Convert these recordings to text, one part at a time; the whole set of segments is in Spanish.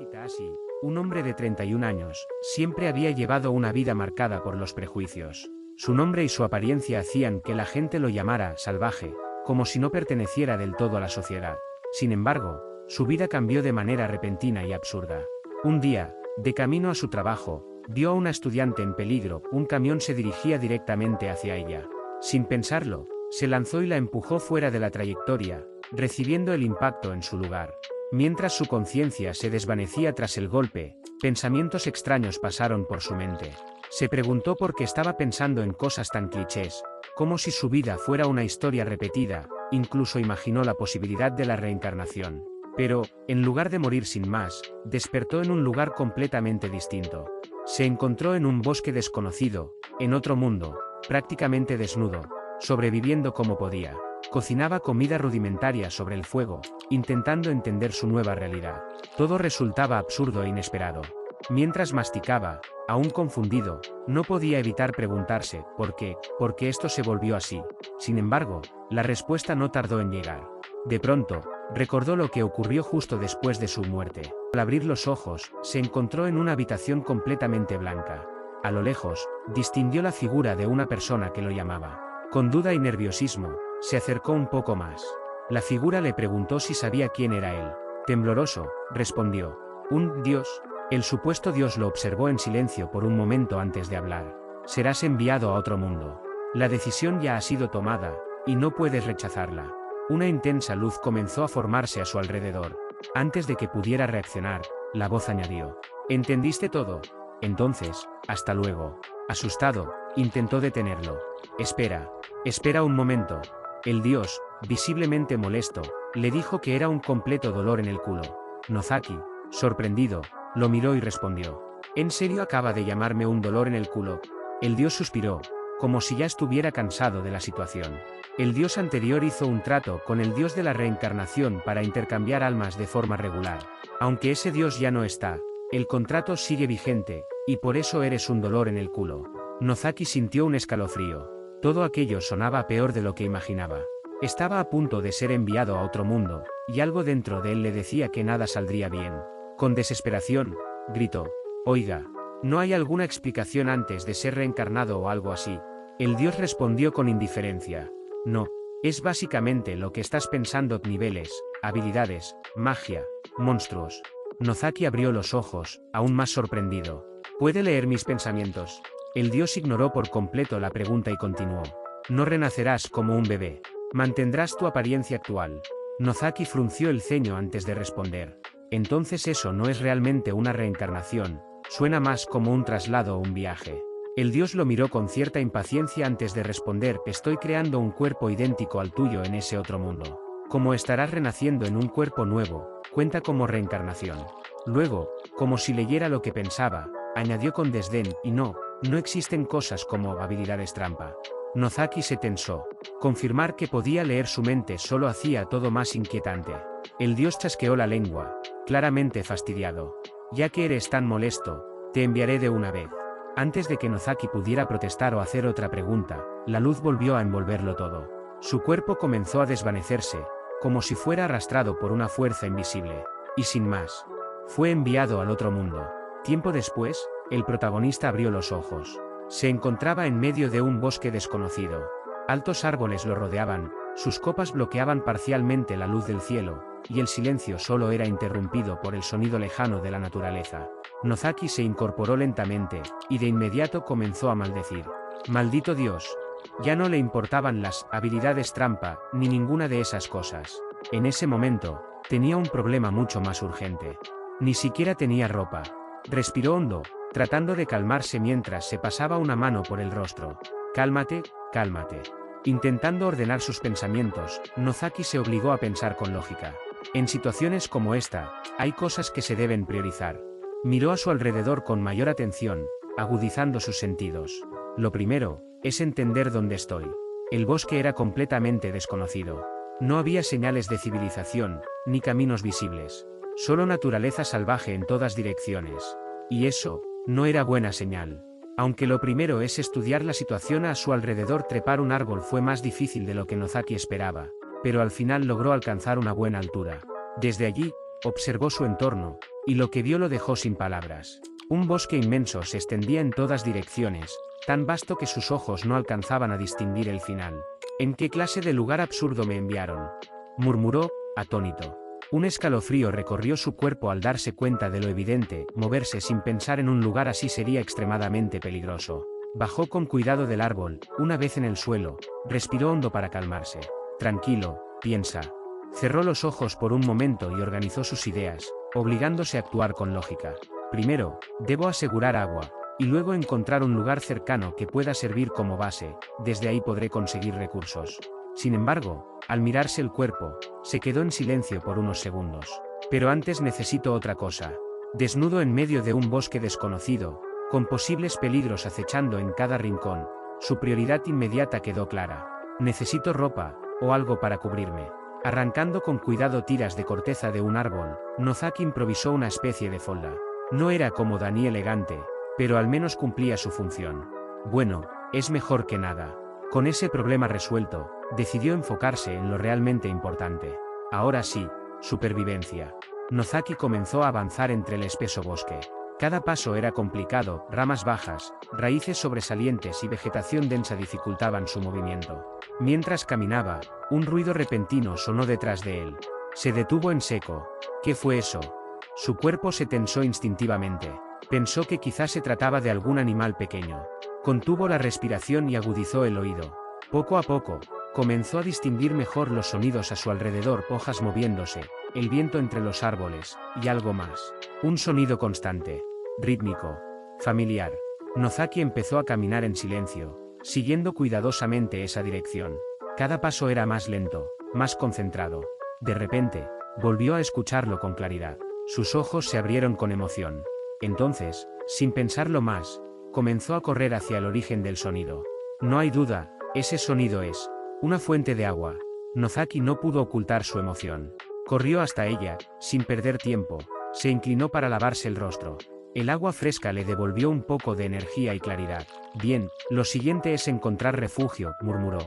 Nozaki Taashi, un hombre de 31 años, siempre había llevado una vida marcada por los prejuicios. Su nombre y su apariencia hacían que la gente lo llamara salvaje, como si no perteneciera del todo a la sociedad. Sin embargo, su vida cambió de manera repentina y absurda. Un día, de camino a su trabajo, vio a una estudiante en peligro. Un camión se dirigía directamente hacia ella. Sin pensarlo, se lanzó y la empujó fuera de la trayectoria, recibiendo el impacto en su lugar. Mientras su conciencia se desvanecía tras el golpe, pensamientos extraños pasaron por su mente. Se preguntó por qué estaba pensando en cosas tan clichés, como si su vida fuera una historia repetida. Incluso imaginó la posibilidad de la reencarnación. Pero, en lugar de morir sin más, despertó en un lugar completamente distinto. Se encontró en un bosque desconocido, en otro mundo, prácticamente desnudo, sobreviviendo como podía. Cocinaba comida rudimentaria sobre el fuego, intentando entender su nueva realidad. Todo resultaba absurdo e inesperado. Mientras masticaba, aún confundido, no podía evitar preguntarse por qué esto se volvió así. Sin embargo, la respuesta no tardó en llegar. De pronto, recordó lo que ocurrió justo después de su muerte. Al abrir los ojos, se encontró en una habitación completamente blanca. A lo lejos, distinguió la figura de una persona que lo llamaba. Con duda y nerviosismo, se acercó un poco más. La figura le preguntó si sabía quién era él. Tembloroso, respondió: «Un dios». El supuesto dios lo observó en silencio por un momento antes de hablar. «Serás enviado a otro mundo. La decisión ya ha sido tomada, y no puedes rechazarla». Una intensa luz comenzó a formarse a su alrededor. Antes de que pudiera reaccionar, la voz añadió: «¿Entendiste todo? Entonces, hasta luego». Asustado, intentó detenerlo. Espera un momento». El dios, visiblemente molesto, le dijo que era un completo dolor en el culo. Nozaki, sorprendido, lo miró y respondió: «¿En serio acaba de llamarme un dolor en el culo?». El dios suspiró, como si ya estuviera cansado de la situación. El dios anterior hizo un trato con el dios de la reencarnación para intercambiar almas de forma regular. Aunque ese dios ya no está, el contrato sigue vigente, y por eso eres un dolor en el culo. Nozaki sintió un escalofrío. Todo aquello sonaba peor de lo que imaginaba. Estaba a punto de ser enviado a otro mundo, y algo dentro de él le decía que nada saldría bien. Con desesperación, gritó: «Oiga, ¿no hay alguna explicación antes de ser reencarnado o algo así?». El dios respondió con indiferencia: «No, es básicamente lo que estás pensando: niveles, habilidades, magia, monstruos». Nozaki abrió los ojos, aún más sorprendido. «¿Puede leer mis pensamientos?». El dios ignoró por completo la pregunta y continuó: «No renacerás como un bebé. Mantendrás tu apariencia actual». Nozaki frunció el ceño antes de responder: «Entonces eso no es realmente una reencarnación, suena más como un traslado o un viaje». El dios lo miró con cierta impaciencia antes de responder: «Estoy creando un cuerpo idéntico al tuyo en ese otro mundo. Como estarás renaciendo en un cuerpo nuevo, cuenta como reencarnación». Luego, como si leyera lo que pensaba, añadió con desdén: «Y no existen cosas como habilidades trampa». Nozaki se tensó. Confirmar que podía leer su mente solo hacía todo más inquietante. El dios chasqueó la lengua, claramente fastidiado. «Ya que eres tan molesto, te enviaré de una vez». Antes de que Nozaki pudiera protestar o hacer otra pregunta, la luz volvió a envolverlo todo. Su cuerpo comenzó a desvanecerse, como si fuera arrastrado por una fuerza invisible. Y sin más, fue enviado al otro mundo. Tiempo después, el protagonista abrió los ojos. Se encontraba en medio de un bosque desconocido. Altos árboles lo rodeaban, sus copas bloqueaban parcialmente la luz del cielo, y el silencio solo era interrumpido por el sonido lejano de la naturaleza. Nozaki se incorporó lentamente, y de inmediato comenzó a maldecir. «Maldito Dios». Ya no le importaban las habilidades trampa, ni ninguna de esas cosas. En ese momento, tenía un problema mucho más urgente. Ni siquiera tenía ropa. Respiró hondo, tratando de calmarse mientras se pasaba una mano por el rostro. «Cálmate, cálmate». Intentando ordenar sus pensamientos, Nozaki se obligó a pensar con lógica. En situaciones como esta, hay cosas que se deben priorizar. Miró a su alrededor con mayor atención, agudizando sus sentidos. Lo primero, es entender dónde estoy. El bosque era completamente desconocido. No había señales de civilización, ni caminos visibles. Solo naturaleza salvaje en todas direcciones. Y eso, no era buena señal. Aunque lo primero es estudiar la situación a su alrededor, trepar un árbol fue más difícil de lo que Nozaki esperaba, pero al final logró alcanzar una buena altura. Desde allí, observó su entorno, y lo que vio lo dejó sin palabras. Un bosque inmenso se extendía en todas direcciones, tan vasto que sus ojos no alcanzaban a distinguir el final. ¿En qué clase de lugar absurdo me enviaron?, murmuró, atónito. Un escalofrío recorrió su cuerpo al darse cuenta de lo evidente: moverse sin pensar en un lugar así sería extremadamente peligroso. Bajó con cuidado del árbol, una vez en el suelo, respiró hondo para calmarse. Tranquilo, piensa. Cerró los ojos por un momento y organizó sus ideas, obligándose a actuar con lógica. Primero, debo asegurar agua, y luego encontrar un lugar cercano que pueda servir como base, desde ahí podré conseguir recursos. Sin embargo, al mirarse el cuerpo, se quedó en silencio por unos segundos. Pero antes necesito otra cosa. Desnudo en medio de un bosque desconocido, con posibles peligros acechando en cada rincón, su prioridad inmediata quedó clara. Necesito ropa, o algo para cubrirme. Arrancando con cuidado tiras de corteza de un árbol, Nozaki improvisó una especie de falda. No era cómoda ni elegante, pero al menos cumplía su función. Bueno, es mejor que nada. Con ese problema resuelto, decidió enfocarse en lo realmente importante. Ahora sí, supervivencia. Nozaki comenzó a avanzar entre el espeso bosque. Cada paso era complicado: ramas bajas, raíces sobresalientes y vegetación densa dificultaban su movimiento. Mientras caminaba, un ruido repentino sonó detrás de él. Se detuvo en seco. ¿Qué fue eso? Su cuerpo se tensó instintivamente. Pensó que quizás se trataba de algún animal pequeño. Contuvo la respiración y agudizó el oído. Poco a poco, comenzó a distinguir mejor los sonidos a su alrededor: hojas moviéndose, el viento entre los árboles, y algo más. Un sonido constante, rítmico, familiar. Nozaki empezó a caminar en silencio, siguiendo cuidadosamente esa dirección. Cada paso era más lento, más concentrado. De repente, volvió a escucharlo con claridad. Sus ojos se abrieron con emoción. Entonces, sin pensarlo más, comenzó a correr hacia el origen del sonido. No hay duda, ese sonido es una fuente de agua. Nozaki no pudo ocultar su emoción. Corrió hasta ella, sin perder tiempo. Se inclinó para lavarse el rostro. El agua fresca le devolvió un poco de energía y claridad. Bien, lo siguiente es encontrar refugio, murmuró.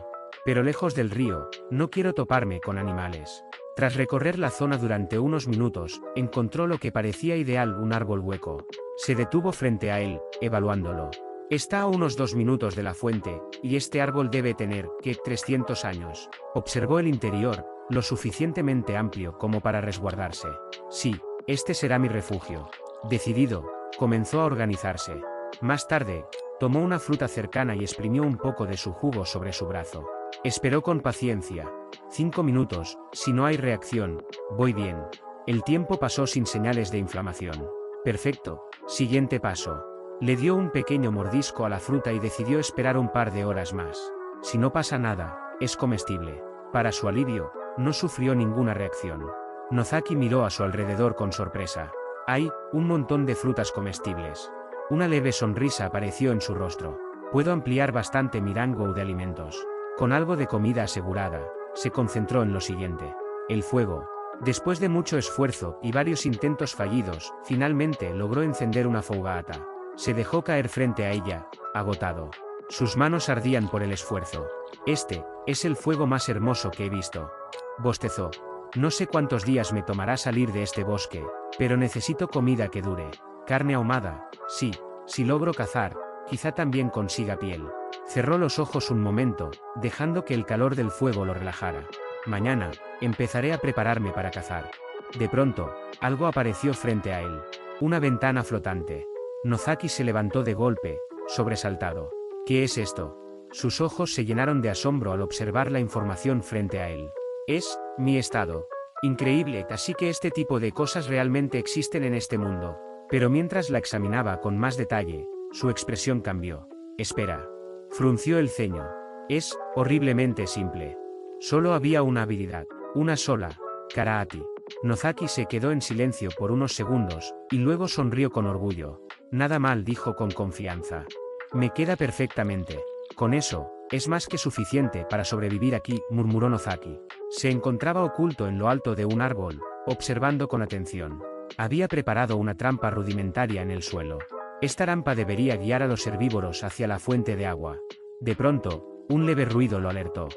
Pero lejos del río, no quiero toparme con animales. Tras recorrer la zona durante unos minutos, encontró lo que parecía ideal: un árbol hueco. Se detuvo frente a él, evaluándolo. Está a unos 2 minutos de la fuente, y este árbol debe tener, ¿qué?, 300 años. Observó el interior, lo suficientemente amplio como para resguardarse. Sí, este será mi refugio. Decidido, comenzó a organizarse. Más tarde, tomó una fruta cercana y exprimió un poco de su jugo sobre su brazo. Esperó con paciencia. 5 minutos, si no hay reacción, voy bien. El tiempo pasó sin señales de inflamación. Perfecto, siguiente paso. Le dio un pequeño mordisco a la fruta y decidió esperar un par de horas más. Si no pasa nada, es comestible. Para su alivio, no sufrió ninguna reacción. Nozaki miró a su alrededor con sorpresa. Hay un montón de frutas comestibles. Una leve sonrisa apareció en su rostro. Puedo ampliar bastante mi rango de alimentos. Con algo de comida asegurada, se concentró en lo siguiente: el fuego. Después de mucho esfuerzo y varios intentos fallidos, finalmente logró encender una fogata. Se dejó caer frente a ella, agotado. Sus manos ardían por el esfuerzo. Este es el fuego más hermoso que he visto. Bostezó. No sé cuántos días me tomará salir de este bosque, pero necesito comida que dure. Carne ahumada, sí. Si logro cazar, quizá también consiga piel. Cerró los ojos un momento, dejando que el calor del fuego lo relajara. Mañana, empezaré a prepararme para cazar. De pronto, algo apareció frente a él. Una ventana flotante. Nozaki se levantó de golpe, sobresaltado. ¿Qué es esto? Sus ojos se llenaron de asombro al observar la información frente a él. Es mi estado. Increíble, así que este tipo de cosas realmente existen en este mundo. Pero mientras la examinaba con más detalle, su expresión cambió. Espera. Frunció el ceño. Es horriblemente simple. Solo había una habilidad, una sola: Karaati. Nozaki se quedó en silencio por unos segundos, y luego sonrió con orgullo. Nada mal, dijo con confianza. Me queda perfectamente. Con eso, es más que suficiente para sobrevivir aquí, murmuró Nozaki. Se encontraba oculto en lo alto de un árbol, observando con atención. Había preparado una trampa rudimentaria en el suelo. Esta trampa debería guiar a los herbívoros hacia la fuente de agua. De pronto, un leve ruido lo alertó.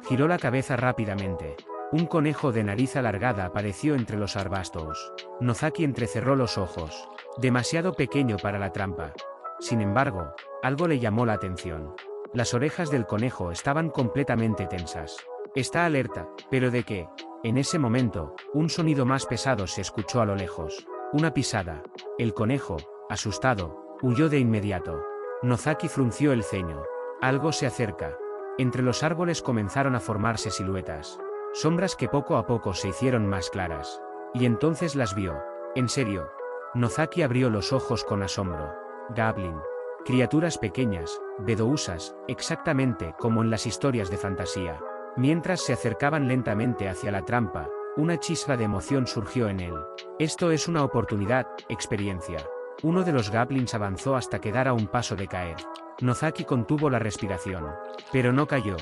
Giró la cabeza rápidamente. Un conejo de nariz alargada apareció entre los arbustos. Nozaki entrecerró los ojos. Demasiado pequeño para la trampa. Sin embargo, algo le llamó la atención. Las orejas del conejo estaban completamente tensas. Está alerta, ¿pero de qué? En ese momento, un sonido más pesado se escuchó a lo lejos. Una pisada. El conejo, asustado, huyó de inmediato. Nozaki frunció el ceño. Algo se acerca. Entre los árboles comenzaron a formarse siluetas. Sombras que poco a poco se hicieron más claras. Y entonces las vio. ¿En serio? Nozaki abrió los ojos con asombro. Goblin. Criaturas pequeñas, vedousas, exactamente como en las historias de fantasía. Mientras se acercaban lentamente hacia la trampa, una chispa de emoción surgió en él. Esto es una oportunidad, experiencia. Uno de los goblins avanzó hasta quedar a un paso de caer. Nozaki contuvo la respiración. Pero no cayó.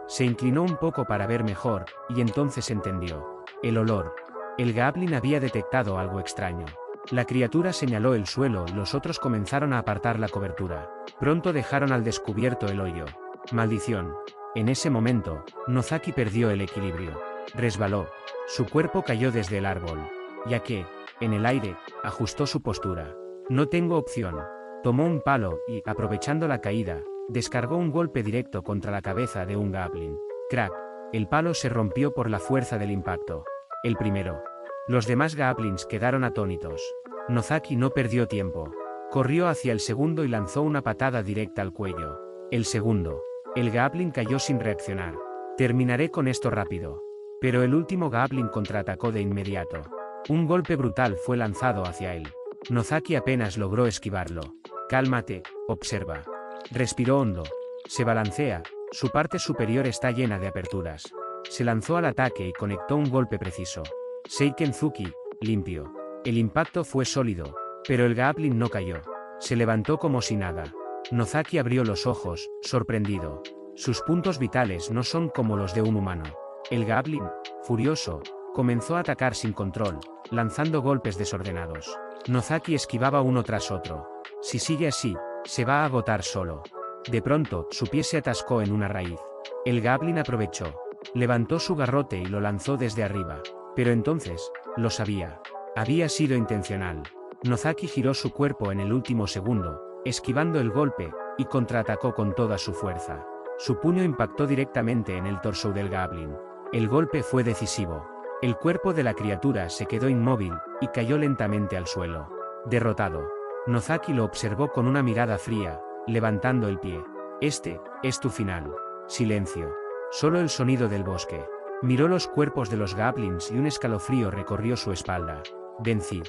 Se inclinó un poco para ver mejor, y entonces entendió. El olor. El goblin había detectado algo extraño. La criatura señaló el suelo y los otros comenzaron a apartar la cobertura. Pronto dejaron al descubierto el hoyo. Maldición. En ese momento, Nozaki perdió el equilibrio. Resbaló. Su cuerpo cayó desde el árbol. Ya que, en el aire, ajustó su postura. No tengo opción. Tomó un palo y, aprovechando la caída, descargó un golpe directo contra la cabeza de un goblin. Crack. El palo se rompió por la fuerza del impacto. El primero. Los demás goblins quedaron atónitos. Nozaki no perdió tiempo. Corrió hacia el segundo y lanzó una patada directa al cuello. El segundo. El goblin cayó sin reaccionar. Terminaré con esto rápido. Pero el último goblin contraatacó de inmediato. Un golpe brutal fue lanzado hacia él. Nozaki apenas logró esquivarlo. Cálmate, observa. Respiró hondo. Se balancea, su parte superior está llena de aperturas. Se lanzó al ataque y conectó un golpe preciso. Seikenzuki, limpio. El impacto fue sólido, pero el goblin no cayó. Se levantó como si nada. Nozaki abrió los ojos, sorprendido. Sus puntos vitales no son como los de un humano. El goblin, furioso, comenzó a atacar sin control, lanzando golpes desordenados. Nozaki esquivaba uno tras otro. Si sigue así, se va a agotar solo. De pronto, su pie se atascó en una raíz. El goblin aprovechó. Levantó su garrote y lo lanzó desde arriba. Pero entonces, lo sabía. Había sido intencional. Nozaki giró su cuerpo en el último segundo, esquivando el golpe, y contraatacó con toda su fuerza. Su puño impactó directamente en el torso del goblin. El golpe fue decisivo. El cuerpo de la criatura se quedó inmóvil, y cayó lentamente al suelo. Derrotado. Nozaki lo observó con una mirada fría, levantando el pie. Este es tu final. Silencio. Solo el sonido del bosque. Miró los cuerpos de los goblins y un escalofrío recorrió su espalda. Vencí.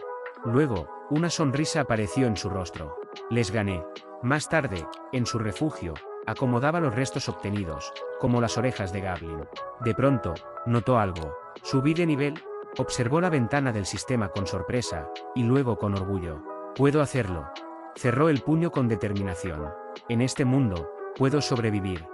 Luego, una sonrisa apareció en su rostro. Les gané. Más tarde, en su refugio, acomodaba los restos obtenidos, como las orejas de goblin. De pronto, notó algo. Subí de nivel, observó la ventana del sistema con sorpresa, y luego con orgullo. Puedo hacerlo. Cerró el puño con determinación. En este mundo, puedo sobrevivir.